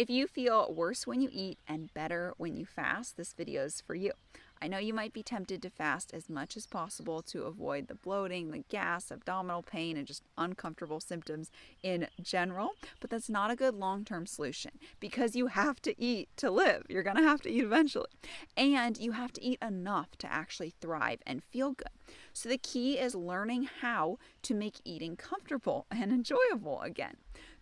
If you feel worse when you eat and better when you fast, this video is for you. I know you might be tempted to fast as much as possible to avoid the bloating, the gas, abdominal pain, and just uncomfortable symptoms in general, but that's not a good long-term solution because you have to eat to live. You're going to have to eat eventually, and you have to eat enough to actually thrive and feel good. So the key is learning how to make eating comfortable and enjoyable again.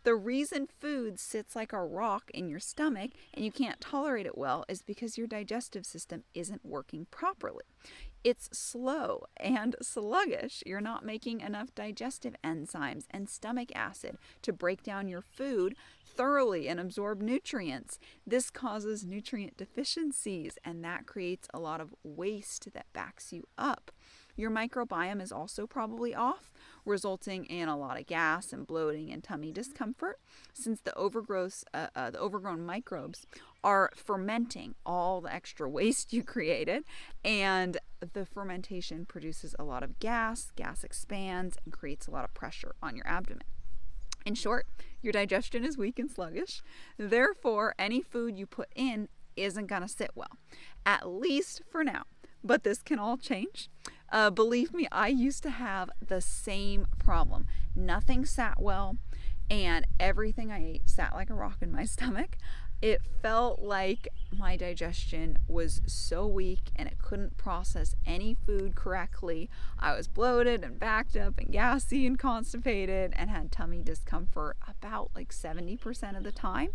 The reason food sits like a rock in your stomach and you can't tolerate it well is because your digestive system isn't working properly. It's slow and sluggish. You're not making enough digestive enzymes and stomach acid to break down your food thoroughly and absorb nutrients. This causes nutrient deficiencies, and that creates a lot of waste that backs you up. Your microbiome is also probably off, resulting in a lot of gas and bloating and tummy discomfort, since the overgrown microbes are fermenting all the extra waste you created, and the fermentation produces a lot of gas. Gas expands and creates a lot of pressure on your abdomen. In short, your digestion is weak and sluggish. Therefore, any food you put in isn't going to sit well, at least for now. But this can all change. Believe me, I used to have the same problem. Nothing sat well, and everything I ate sat like a rock in my stomach. It felt like my digestion was so weak and it couldn't process any food correctly. I was bloated and backed up and gassy and constipated and had tummy discomfort about like 70% of the time.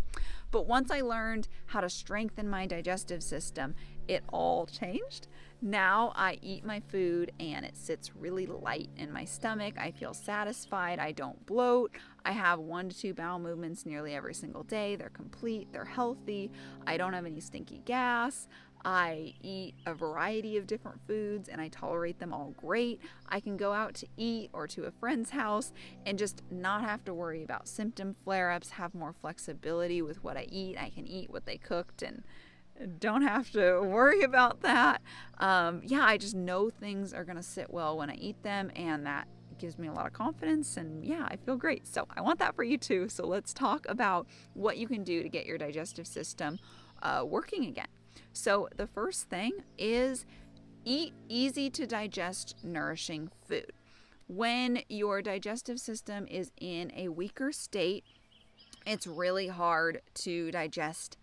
But once I learned how to strengthen my digestive system, it all changed. Now I eat my food and it sits really light in my stomach. I feel satisfied. I don't bloat. I have 1 to 2 bowel movements nearly every single day. They're complete. They're healthy. I don't have any stinky gas. I eat a variety of different foods and I tolerate them all great. I can go out to eat or to a friend's house and just not have to worry about symptom flare-ups, have more flexibility with what I eat. I can eat what they cooked and don't have to worry about that. I just know things are going to sit well when I eat them, and that gives me a lot of confidence, and I feel great. So I want that for you too. So let's talk about what you can do to get your digestive system working again. So the first thing is eat easy to digest, nourishing food. When your digestive system is in a weaker state, it's really hard to digest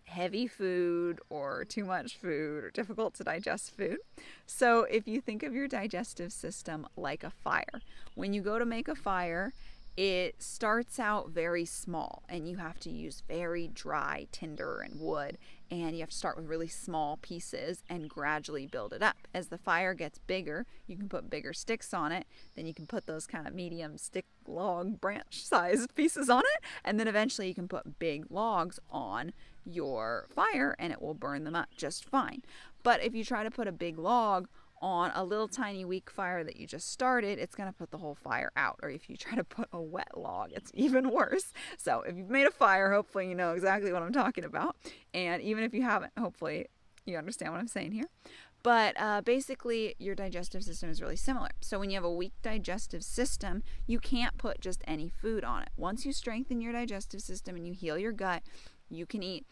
heavy food or too much food or difficult to digest food. So if you think of your digestive system like a fire, when you go to make a fire, it starts out very small and you have to use very dry tinder and wood, and you have to start with really small pieces and gradually build it up. As the fire gets bigger, you can put bigger sticks on it, then you can put those kind of medium stick log branch sized pieces on it, and then eventually you can put big logs on your fire and it will burn them up just fine. But if you try to put a big log on a little tiny weak fire that you just started, it's going to put the whole fire out. Or if you try to put a wet log, it's even worse. So if you've made a fire, hopefully you know exactly what I'm talking about. And even if you haven't, hopefully you understand what I'm saying here. But basically, your digestive system is really similar. So when you have a weak digestive system, you can't put just any food on it. Once you strengthen your digestive system and you heal your gut, you can eat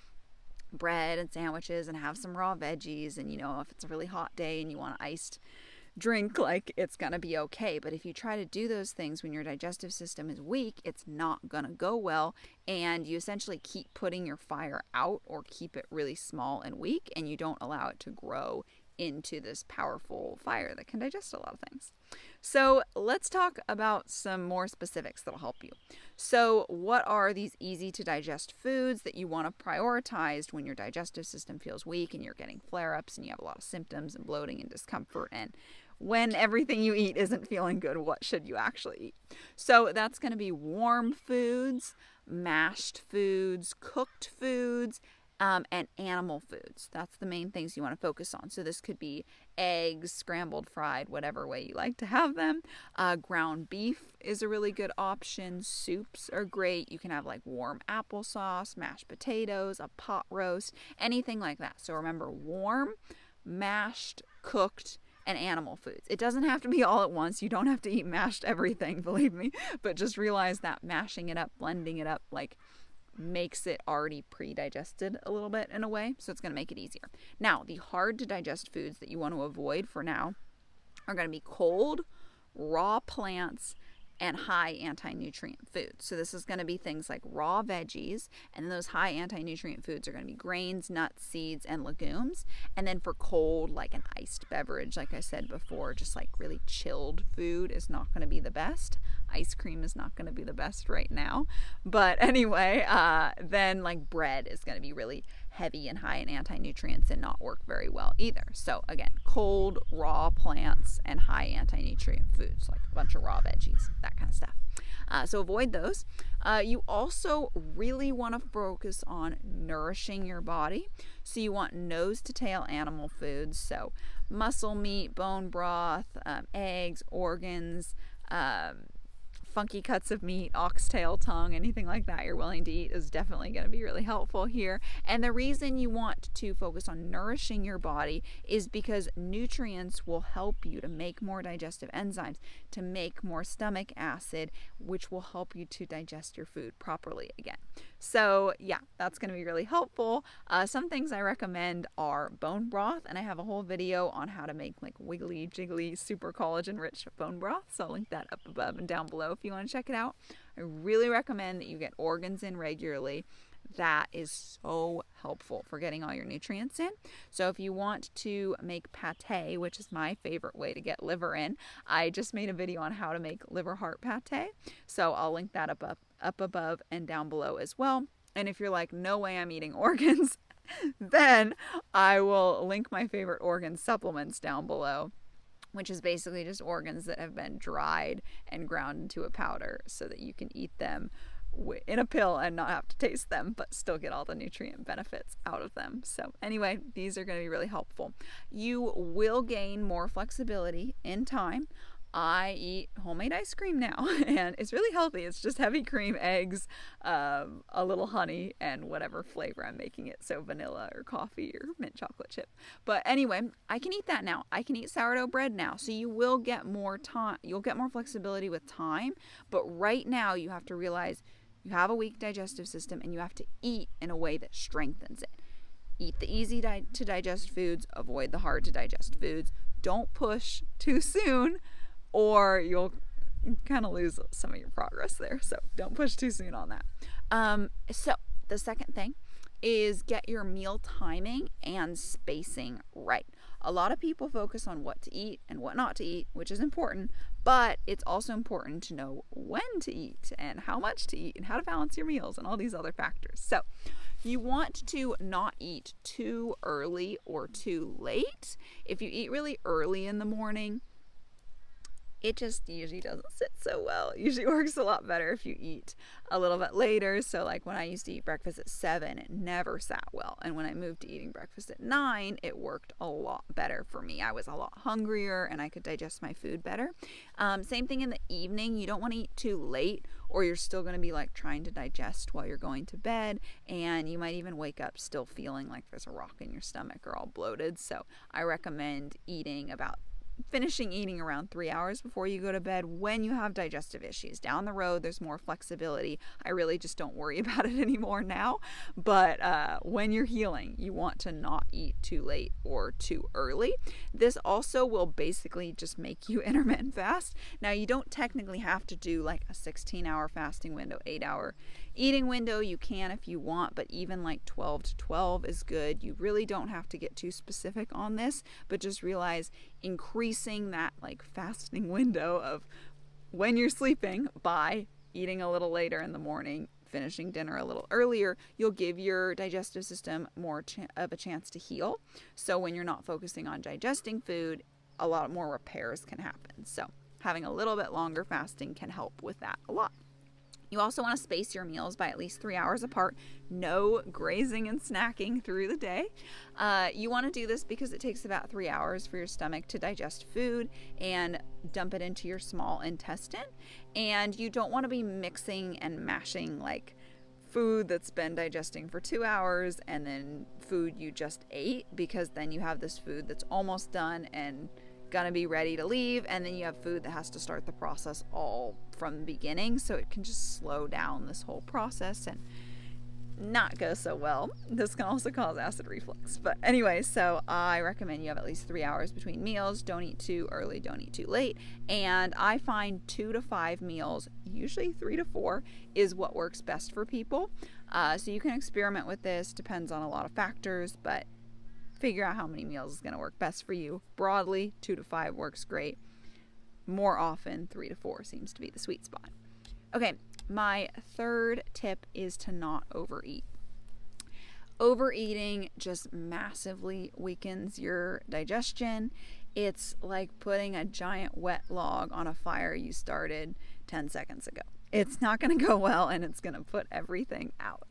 bread and sandwiches and have some raw veggies, and if it's a really hot day and you want an iced drink, like, it's gonna be okay. But if you try to do those things when your digestive system is weak, it's not gonna go well, and you essentially keep putting your fire out or keep it really small and weak, and you don't allow it to grow into this powerful fire that can digest a lot of things. So let's talk about some more specifics that'll help you. So what are these easy to digest foods that you want to prioritize when your digestive system feels weak and you're getting flare-ups and you have a lot of symptoms and bloating and discomfort, and when everything you eat isn't feeling good, what should you actually eat? So that's going to be warm foods, mashed foods, cooked foods, and animal foods. That's the main things you want to focus on. So this could be eggs, scrambled, fried, whatever way you like to have them. Ground beef is a really good option. Soups are great. You can have like warm applesauce, mashed potatoes, a pot roast, anything like that. So remember, warm, mashed, cooked, and animal foods. It doesn't have to be all at once. You don't have to eat mashed everything, believe me. But just realize that mashing it up, blending it up, like makes it already pre-digested a little bit in a way, so it's going to make it easier. Now, the hard to digest foods that you want to avoid for now are going to be cold, raw plants, and high anti-nutrient foods. So this is going to be things like raw veggies, and those high anti-nutrient foods are going to be grains, nuts, seeds, and legumes. And then for cold, like an iced beverage, like I said before, just like really chilled food is not going to be the best. Ice cream is not going to be the best right now. But anyway, then like bread is going to be really heavy and high in anti-nutrients and not work very well either. So again, cold, raw plants, and high anti-nutrient foods, like a bunch of raw veggies, that kind of stuff. So avoid those. You also really want to focus on nourishing your body. So you want nose to tail animal foods, so muscle meat, bone broth, eggs, organs, funky cuts of meat, oxtail tongue, anything like that you're willing to eat is definitely going to be really helpful here. And the reason you want to focus on nourishing your body is because nutrients will help you to make more digestive enzymes, to make more stomach acid, which will help you to digest your food properly again. So yeah, that's going to be really helpful. Some things I recommend are bone broth, and I have a whole video on how to make like wiggly jiggly super collagen rich bone broth, so I'll link that up above and down below if you want to check it out. I really recommend that you get organs in regularly. That is so helpful for getting all your nutrients in. So if you want to make pate, which is my favorite way to get liver in, I just made a video on how to make liver heart pate. So I'll link that up above and down below as well. And if you're like, no way I'm eating organs, then I will link my favorite organ supplements down below, which is basically just organs that have been dried and ground into a powder so that you can eat them in a pill and not have to taste them, but still get all the nutrient benefits out of them. So anyway, these are going to be really helpful. You will gain more flexibility in time. I eat homemade ice cream now, and it's really healthy. It's just heavy cream, eggs, a little honey, and whatever flavor I'm making it. So vanilla or coffee or mint chocolate chip. But anyway, I can eat that now. I can eat sourdough bread now. So you will get more time. You'll get more flexibility with time. But right now, you have to realize you have a weak digestive system, and you have to eat in a way that strengthens it. Eat the easy to digest foods. Avoid the hard to digest foods. Don't push too soon, or you'll kind of lose some of your progress there. So don't push too soon on that. So the second thing is get your meal timing and spacing right. A lot of people focus on what to eat and what not to eat, which is important, but it's also important to know when to eat and how much to eat and how to balance your meals and all these other factors. So you want to not eat too early or too late. If you eat really early in the morning, it just usually doesn't sit so well. It usually works a lot better if you eat a little bit later. So like when I used to eat breakfast at 7, it never sat well. And when I moved to eating breakfast at 9, it worked a lot better for me. I was a lot hungrier and I could digest my food better. Same thing in the evening. You don't want to eat too late, or you're still going to be like trying to digest while you're going to bed. And you might even wake up still feeling like there's a rock in your stomach or all bloated. So I recommend finishing eating around 3 hours before you go to bed when you have digestive issues. Down the road, there's more flexibility. I really just don't worry about it anymore now. But when you're healing, you want to not eat too late or too early. This also will basically just make you intermittent fast. Now, you don't technically have to do like a 16-hour fasting window, 8-hour eating window. You can if you want, but even like 12 to 12 is good. You really don't have to get too specific on this, but just realize increasing that like fasting window of when you're sleeping by eating a little later in the morning, finishing dinner a little earlier, you'll give your digestive system more of a chance to heal. So when you're not focusing on digesting food, a lot more repairs can happen. So having a little bit longer fasting can help with that a lot. You also want to space your meals by at least 3 hours apart. No grazing and snacking through the day. You want to do this because it takes about 3 hours for your stomach to digest food and dump it into your small intestine. And you don't want to be mixing and mashing like food that's been digesting for 2 hours and then food you just ate, because then you have this food that's almost done and gonna be ready to leave, and then you have food that has to start the process all from the beginning. So it can just slow down this whole process and not go so well. This can also cause acid reflux. But anyway, so I recommend you have at least 3 hours between meals. Don't eat too early, don't eat too late. And I find 2 to 5 meals, usually 3 to 4, is what works best for people. So you can experiment with this, depends on a lot of factors, but figure out how many meals is going to work best for you. Broadly, 2 to 5 works great. More often, 3 to 4 seems to be the sweet spot. Okay, my third tip is to not overeat. Overeating just massively weakens your digestion. It's like putting a giant wet log on a fire you started 10 seconds ago. It's not going to go well, and it's going to put everything out.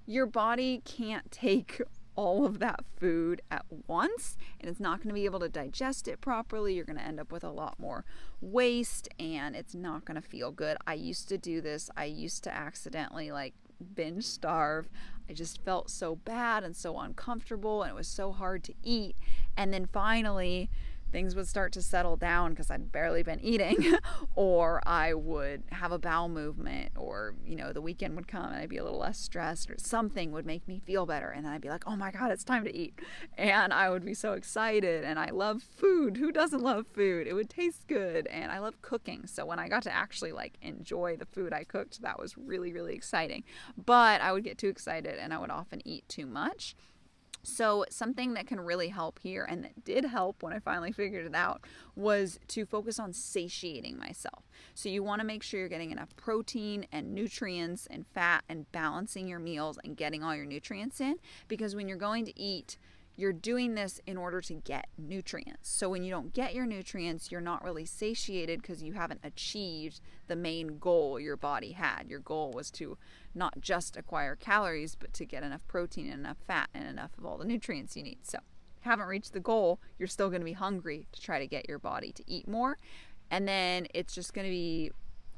Your body can't take all of that food at once, and it's not going to be able to digest it properly. You're going to end up with a lot more waste, and it's not going to feel good. I used to do this. I used to accidentally binge starve. I just felt so bad and so uncomfortable, and it was so hard to eat. And then finally things would start to settle down because I'd barely been eating, or I would have a bowel movement, or, the weekend would come and I'd be a little less stressed, or something would make me feel better. And then I'd be like, oh my God, it's time to eat. And I would be so excited. And I love food. Who doesn't love food? It would taste good. And I love cooking. So when I got to actually enjoy the food I cooked, that was really, really exciting. But I would get too excited and I would often eat too much. So something that can really help here, and that did help when I finally figured it out, was to focus on satiating myself. So you want to make sure you're getting enough protein and nutrients and fat and balancing your meals and getting all your nutrients in, because when you're going to eat, you're doing this in order to get nutrients. So when you don't get your nutrients, you're not really satiated because you haven't achieved the main goal your body had. Your goal was to not just acquire calories, but to get enough protein and enough fat and enough of all the nutrients you need. So if you haven't reached the goal, you're still going to be hungry to try to get your body to eat more. And then it's just going to be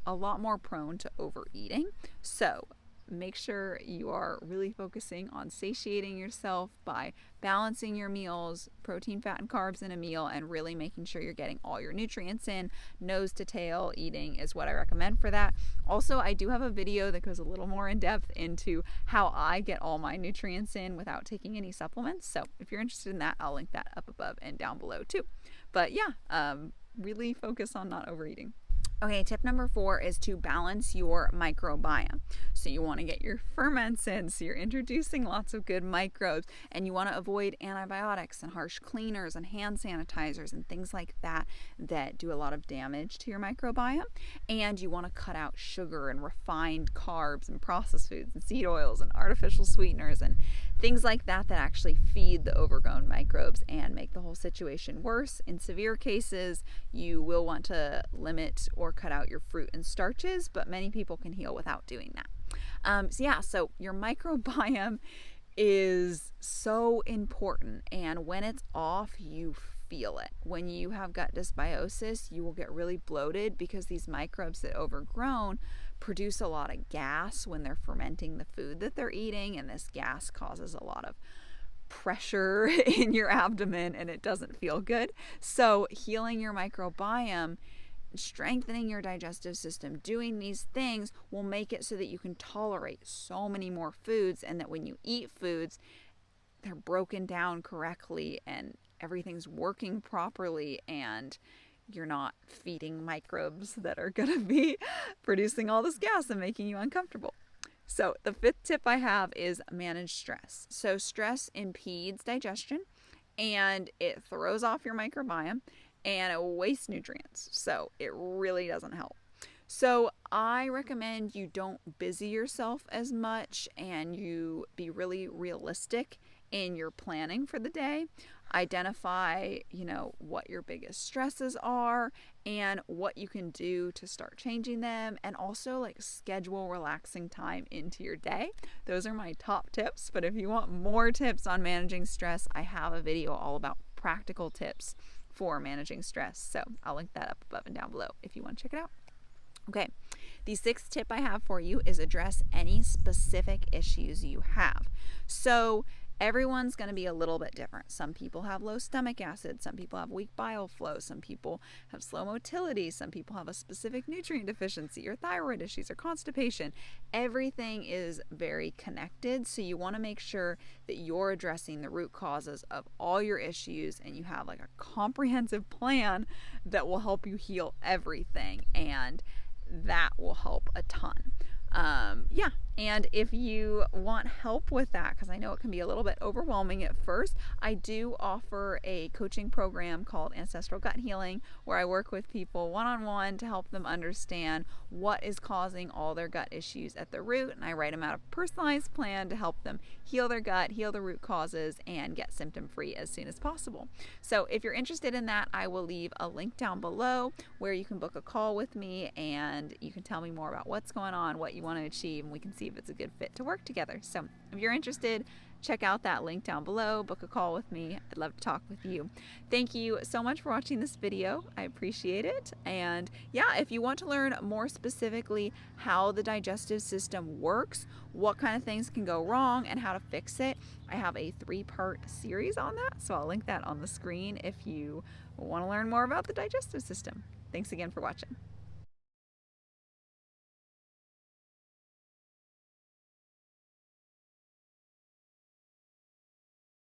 a lot more prone to overeating. So make sure you are really focusing on satiating yourself by balancing your meals, protein, fat, and carbs in a meal, and really making sure you're getting all your nutrients in. Nose to tail eating is what I recommend for that. Also, I do have a video that goes a little more in depth into how I get all my nutrients in without taking any supplements. So if you're interested in that, I'll link that up above and down below too. But yeah, really focus on not overeating. Okay, tip number 4 is to balance your microbiome. So you want to get your ferments in, so you're introducing lots of good microbes, and you want to avoid antibiotics and harsh cleaners and hand sanitizers and things like that that do a lot of damage to your microbiome. And you want to cut out sugar and refined carbs and processed foods and seed oils and artificial sweeteners and things like that that actually feed the overgrown microbes and make the whole situation worse. In severe cases, you will want to limit or cut out your fruit and starches, but many people can heal without doing that. So your microbiome is so important, and when it's off, you feel it. When you have gut dysbiosis, you will get really bloated because these microbes that overgrown produce a lot of gas when they're fermenting the food that they're eating, and this gas causes a lot of pressure in your abdomen and it doesn't feel good. So healing your microbiome, strengthening your digestive system, doing these things will make it so that you can tolerate so many more foods, and that when you eat foods, they're broken down correctly and everything's working properly, and you're not feeding microbes that are going to be producing all this gas and making you uncomfortable. So the 5th tip I have is manage stress. So stress impedes digestion and it throws off your microbiome and it wastes nutrients. So it really doesn't help. So I recommend you don't busy yourself as much and you be really realistic in your planning for the day. Identify, what your biggest stresses are and what you can do to start changing them, and also schedule relaxing time into your day. Those are my top tips, but if you want more tips on managing stress, I have a video all about practical tips for managing stress. So I'll link that up above and down below if you want to check it out. Okay, the 6th tip I have for you is address any specific issues you have. So Everyone's going to be a little bit different. Some people have low stomach acid, some people have weak bile flow, some people have slow motility, some people have a specific nutrient deficiency or thyroid issues or constipation. Everything is very connected, so you want to make sure that you're addressing the root causes of all your issues and you have like a comprehensive plan that will help you heal everything, and that will help a ton. And if you want help with that, because I know it can be a little bit overwhelming at first, I do offer a coaching program called Ancestral Gut Healing, where I work with people one-on-one to help them understand what is causing all their gut issues at the root, and I write them out a personalized plan to help them heal their gut, heal the root causes, and get symptom-free as soon as possible. So if you're interested in that, I will leave a link down below where you can book a call with me and you can tell me more about what's going on, what you want to achieve, and we can see if it's a good fit to work together. So if you're interested, check out that link down below, book a call with me. I'd love to talk with you. Thank you so much for watching this video. I appreciate it. And yeah, if you want to learn more specifically how the digestive system works, what kind of things can go wrong, and how to fix it, I have a 3-part series on that. So I'll link that on the screen if you want to learn more about the digestive system. Thanks again for watching.